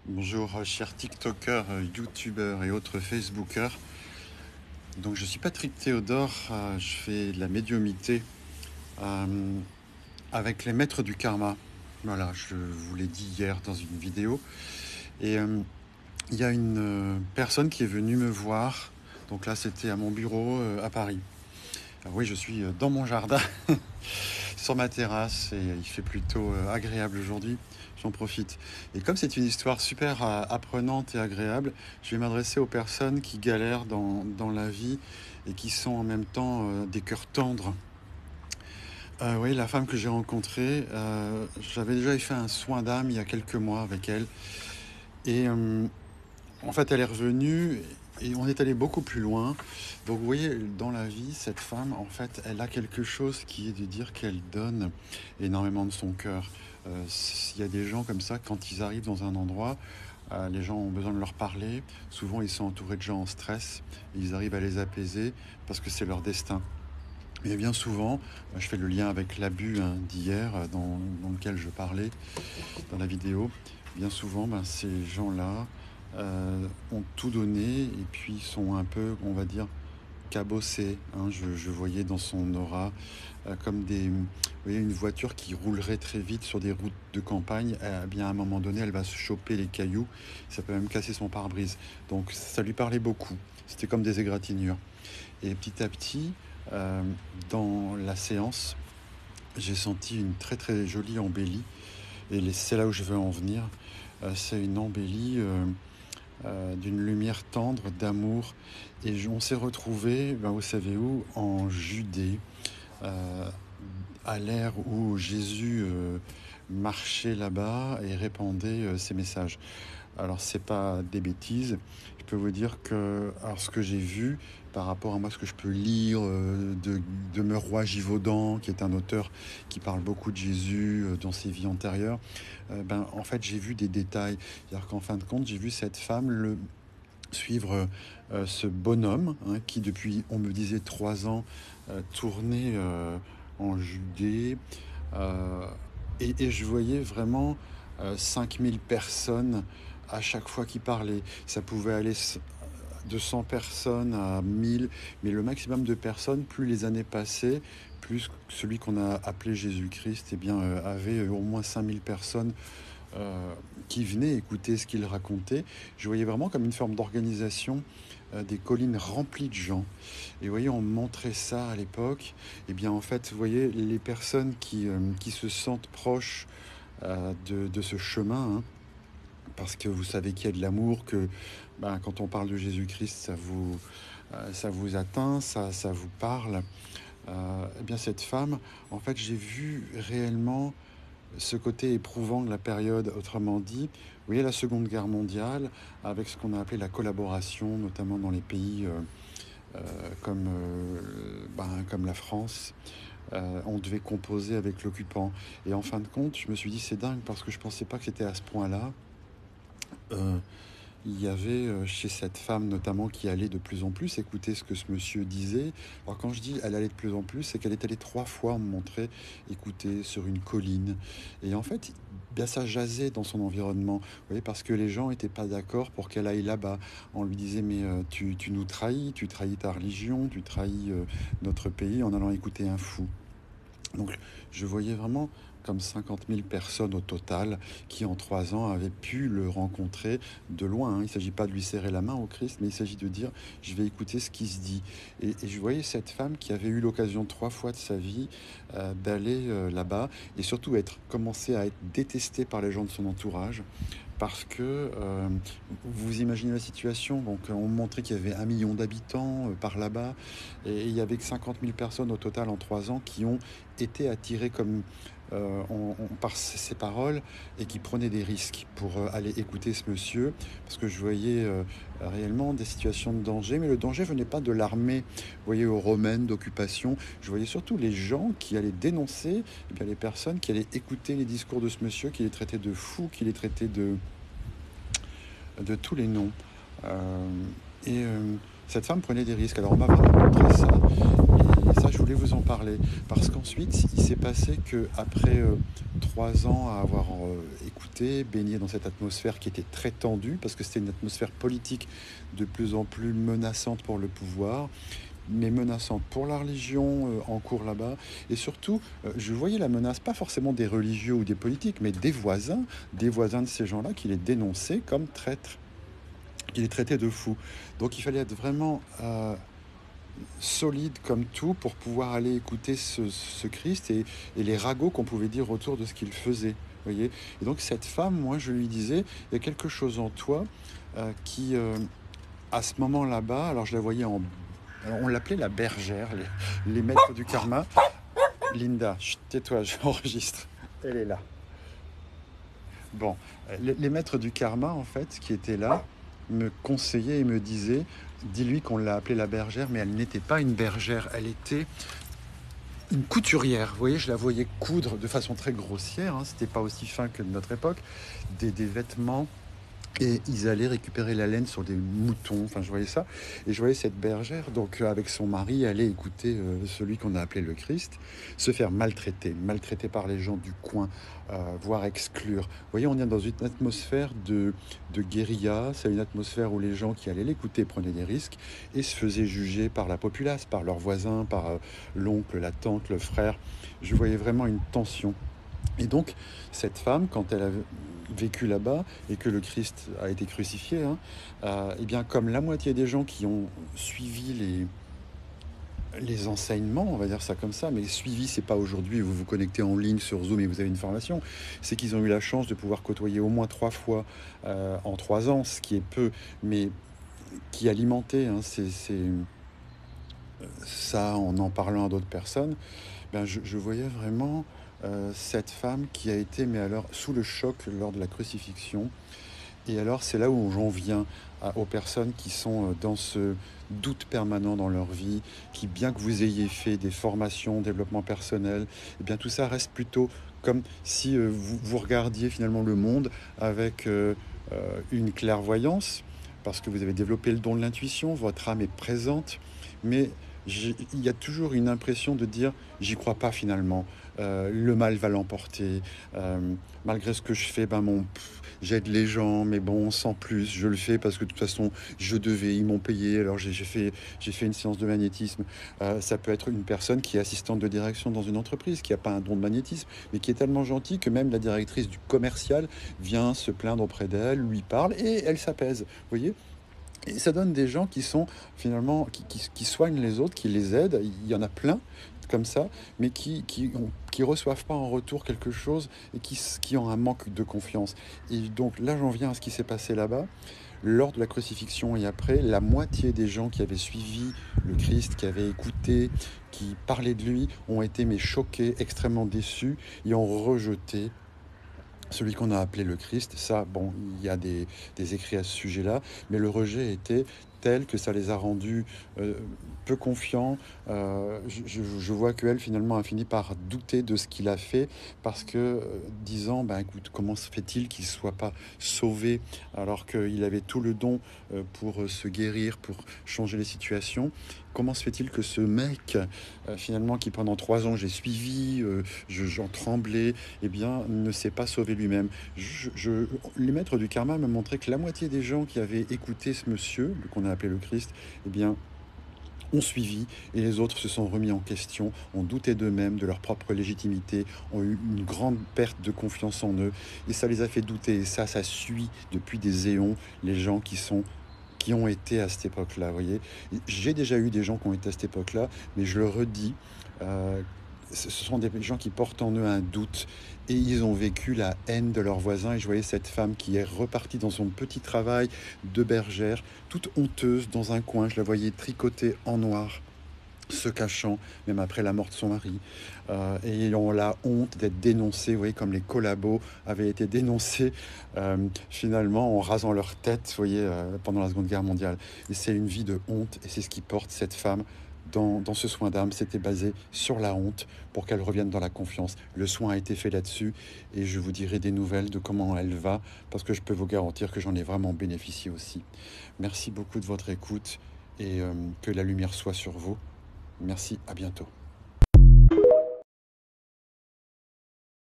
Bonjour, chers TikTokers, YouTubeurs et autres Facebookers. Donc, je suis Patrick Théodore, je fais de la médiumité euh, avec les maîtres du karma. Voilà, je vous l'ai dit hier dans une vidéo. Et il y a une personne qui est venue me voir. Donc là, c'était à mon bureau à Paris. Alors oui, je suis dans mon jardin, sur ma terrasse, et il fait plutôt agréable aujourd'hui. J'en profite. Et comme c'est une histoire super apprenante et agréable, je vais m'adresser aux personnes qui galèrent dans la vie et qui sont en même temps des cœurs tendres. Oui, la femme que j'ai rencontrée, j'avais déjà fait un soin d'âme il y a quelques mois avec elle. Et en fait, elle est revenue et on est allé beaucoup plus loin. Donc, vous voyez, dans la vie, cette femme, en fait, elle a quelque chose qui est de dire qu'elle donne énormément de son cœur. Il y a des gens comme ça, quand ils arrivent dans un endroit, les gens ont besoin de leur parler. Souvent, ils sont entourés de gens en stress. Et ils arrivent à les apaiser parce que c'est leur destin. Mais bien souvent, je fais le lien avec l'abus d'hier dans lequel je parlais dans la vidéo. Bien souvent, ces gens-là ont tout donné et puis sont un peu, on va dire, cabossés. Je voyais dans son aura comme vous voyez, une voiture qui roulerait très vite sur des routes de campagne. Bien à un moment donné, elle va se choper les cailloux. Ça peut même casser son pare-brise. Donc ça lui parlait beaucoup. C'était comme des égratignures. Et petit à petit, euh, dans la séance, j'ai senti une très très jolie embellie. Et c'est là où je veux en venir. C'est une embellie d'une lumière tendre, d'amour. Et on s'est retrouvés, vous savez où, en Judée, euh, à l'ère où Jésus marchait là-bas et répandait ses messages. Alors, c'est pas des bêtises. Je peux vous dire que, alors, ce que j'ai vu par rapport à moi, ce que je peux lire de Meroy Givaudan, qui est un auteur qui parle beaucoup de Jésus dans ses vies antérieures, en fait, j'ai vu des détails. C'est-à-dire qu'en fin de compte, j'ai vu cette femme suivre ce bonhomme qui, depuis, on me disait, 3 ans, tournait en Judée. euh, et je voyais vraiment 5000 personnes à chaque fois qu'il parlait. Ça pouvait aller de 100 personnes à 1000, mais le maximum de personnes, plus les années passaient, plus celui qu'on a appelé Jésus-Christ avait au moins 5000 personnes euh, qui venaient écouter ce qu'il racontait. Je voyais vraiment comme une forme d'organisation des collines remplies de gens. Et vous voyez, on montrait ça à l'époque. Et bien en fait, vous voyez, les personnes qui se sentent proches de ce chemin, parce que vous savez qu'il y a de l'amour, que quand on parle de Jésus-Christ, ça vous atteint, ça vous parle. Eh bien cette femme, en fait, j'ai vu réellement ce côté éprouvant de la période, autrement dit, vous voyez la Seconde Guerre mondiale, avec ce qu'on a appelé la collaboration, notamment dans les pays comme la France, on devait composer avec l'occupant. Et en fin de compte, je me suis dit, c'est dingue, parce que je ne pensais pas que c'était à ce point-là. Euh, il y avait chez cette femme notamment qui allait de plus en plus écouter ce que ce monsieur disait. Alors quand je dis elle allait de plus en plus, c'est qu'elle est allée 3 fois me montrer, écouter sur une colline. Et en fait, bien ça jasait dans son environnement. Vous voyez, parce que les gens n'étaient pas d'accord pour qu'elle aille là-bas. On lui disait mais tu nous trahis, tu trahis ta religion, tu trahis notre pays en allant écouter un fou. Donc je voyais vraiment comme 50 000 personnes au total qui en 3 ans avaient pu le rencontrer de loin. Il ne s'agit pas de lui serrer la main au Christ, mais il s'agit de dire je vais écouter ce qui se dit. Et je voyais cette femme qui avait eu l'occasion 3 fois de sa vie d'aller là-bas et surtout commencer à être détestée par les gens de son entourage parce que vous imaginez la situation, donc on montrait qu'il y avait 1 million d'habitants par là-bas, et il y avait que 50 000 personnes au total en 3 ans qui ont été attirées comme par ces paroles et qui prenaient des risques pour aller écouter ce monsieur, parce que je voyais réellement des situations de danger, mais le danger venait pas de l'armée, vous voyez, aux romaines d'occupation, je voyais surtout les gens qui allaient dénoncer, et bien les personnes qui allaient écouter les discours de ce monsieur, qui les traitait de fou, qui les traitait de tous les noms. Euh, et cette femme prenait des risques. Alors on m'a vraiment montré ça. Et ça, je voulais vous en parler parce qu'ensuite, il s'est passé que après 3 ans à avoir écouté, baigné dans cette atmosphère qui était très tendue, parce que c'était une atmosphère politique de plus en plus menaçante pour le pouvoir, mais menaçante pour la religion en cours là-bas. Et surtout, je voyais la menace, pas forcément des religieux ou des politiques, mais des voisins de ces gens-là qui les dénonçaient comme traîtres, qui les traitaient de fous. Donc il fallait être vraiment solide comme tout pour pouvoir aller écouter ce Christ et les ragots qu'on pouvait dire autour de ce qu'il faisait. Voyez. Et donc cette femme, moi je lui disais, il y a quelque chose en toi qui, à ce moment là-bas, alors je la voyais en... Alors on l'appelait la bergère, les maîtres du karma. Linda, chut, tais-toi, j'enregistre. Elle est là. Bon, les maîtres du karma, en fait, qui étaient là, me conseillaient et me disaient, dis-lui qu'on l'a appelée la bergère, mais elle n'était pas une bergère, elle était une couturière. Vous voyez, je la voyais coudre de façon très grossière, hein, c'était pas aussi fin que de notre époque, des vêtements. Et ils allaient récupérer la laine sur des moutons, enfin je voyais ça, et je voyais cette bergère, donc avec son mari, aller écouter celui qu'on a appelé le Christ, se faire maltraiter par les gens du coin, voire exclure. Vous voyez, on est dans une atmosphère de guérilla, c'est une atmosphère où les gens qui allaient l'écouter prenaient des risques et se faisaient juger par la populace, par leurs voisins, par l'oncle, la tante, le frère. Je voyais vraiment une tension. Et donc, cette femme, quand elle a vécu là-bas et que le Christ a été crucifié, hein, eh bien, comme la moitié des gens qui ont suivi les enseignements, on va dire ça comme ça, mais suivi, c'est pas aujourd'hui, vous vous connectez en ligne sur Zoom et vous avez une formation, c'est qu'ils ont eu la chance de pouvoir côtoyer au moins 3 fois en 3 ans, ce qui est peu, mais qui alimentait ça en parlant à d'autres personnes. Ben, je voyais vraiment cette femme qui a été, mais alors, sous le choc lors de la crucifixion. Et alors, c'est là où j'en viens aux personnes qui sont dans ce doute permanent dans leur vie, qui, bien que vous ayez fait des formations, développement personnel, eh bien, tout ça reste plutôt comme si vous regardiez finalement le monde avec une clairvoyance, parce que vous avez développé le don de l'intuition, votre âme est présente, mais il y a toujours une impression de dire j'y crois pas finalement, le mal va l'emporter, malgré ce que je fais, j'aide les gens, mais bon, sans plus, je le fais parce que de toute façon je devais, ils m'ont payé, alors j'ai fait une séance de magnétisme. Ça peut être une personne qui est assistante de direction dans une entreprise, qui n'a pas un don de magnétisme, mais qui est tellement gentille que même la directrice du commercial vient se plaindre auprès d'elle, lui parle et elle s'apaise, vous voyez. Et ça donne des gens qui sont finalement, qui soignent les autres, qui les aident. Il y en a plein comme ça, mais qui reçoivent pas en retour quelque chose et qui ont un manque de confiance. Et donc là, j'en viens à ce qui s'est passé là-bas. Lors de la crucifixion et après, la moitié des gens qui avaient suivi le Christ, qui avaient écouté, qui parlaient de lui, ont été mais choqués, extrêmement déçus et ont rejeté celui qu'on a appelé le Christ. Ça, bon, il y a des écrits à ce sujet-là, mais le rejet était tel que ça les a rendus peu confiants. Je vois qu'elle, finalement, a fini par douter de ce qu'il a fait, parce que, disant, ben écoute, comment se fait-il qu'il ne soit pas sauvé alors qu'il avait tout le don pour se guérir, pour changer les situations? Comment se fait-il que ce mec, finalement, qui pendant 3 ans j'ai suivi, j'en tremblais, eh bien, ne s'est pas sauvé lui-même? Les maîtres du karma me montraient que la moitié des gens qui avaient écouté ce monsieur, qu'on a appelé le Christ, eh bien, ont suivi, et les autres se sont remis en question, ont douté d'eux-mêmes, de leur propre légitimité, ont eu une grande perte de confiance en eux, et ça les a fait douter. Et ça suit depuis des éons les gens qui ont été à cette époque-là, vous voyez. J'ai déjà eu des gens qui ont été à cette époque-là, mais je le redis, euh, ce sont des gens qui portent en eux un doute et ils ont vécu la haine de leurs voisins. Et je voyais cette femme qui est repartie dans son petit travail de bergère, toute honteuse dans un coin. Je la voyais tricoter en noir, se cachant, même après la mort de son mari. Et ils ont la honte d'être dénoncés, vous voyez, comme les collabos avaient été dénoncés finalement en rasant leur tête, vous voyez, pendant la Seconde Guerre mondiale. Et c'est une vie de honte, et c'est ce qui porte cette femme dans ce soin d'âme. C'était basé sur la honte pour qu'elle revienne dans la confiance. Le soin a été fait là-dessus, et je vous dirai des nouvelles de comment elle va, parce que je peux vous garantir que j'en ai vraiment bénéficié aussi. Merci beaucoup de votre écoute, et que la lumière soit sur vous. Merci, à bientôt.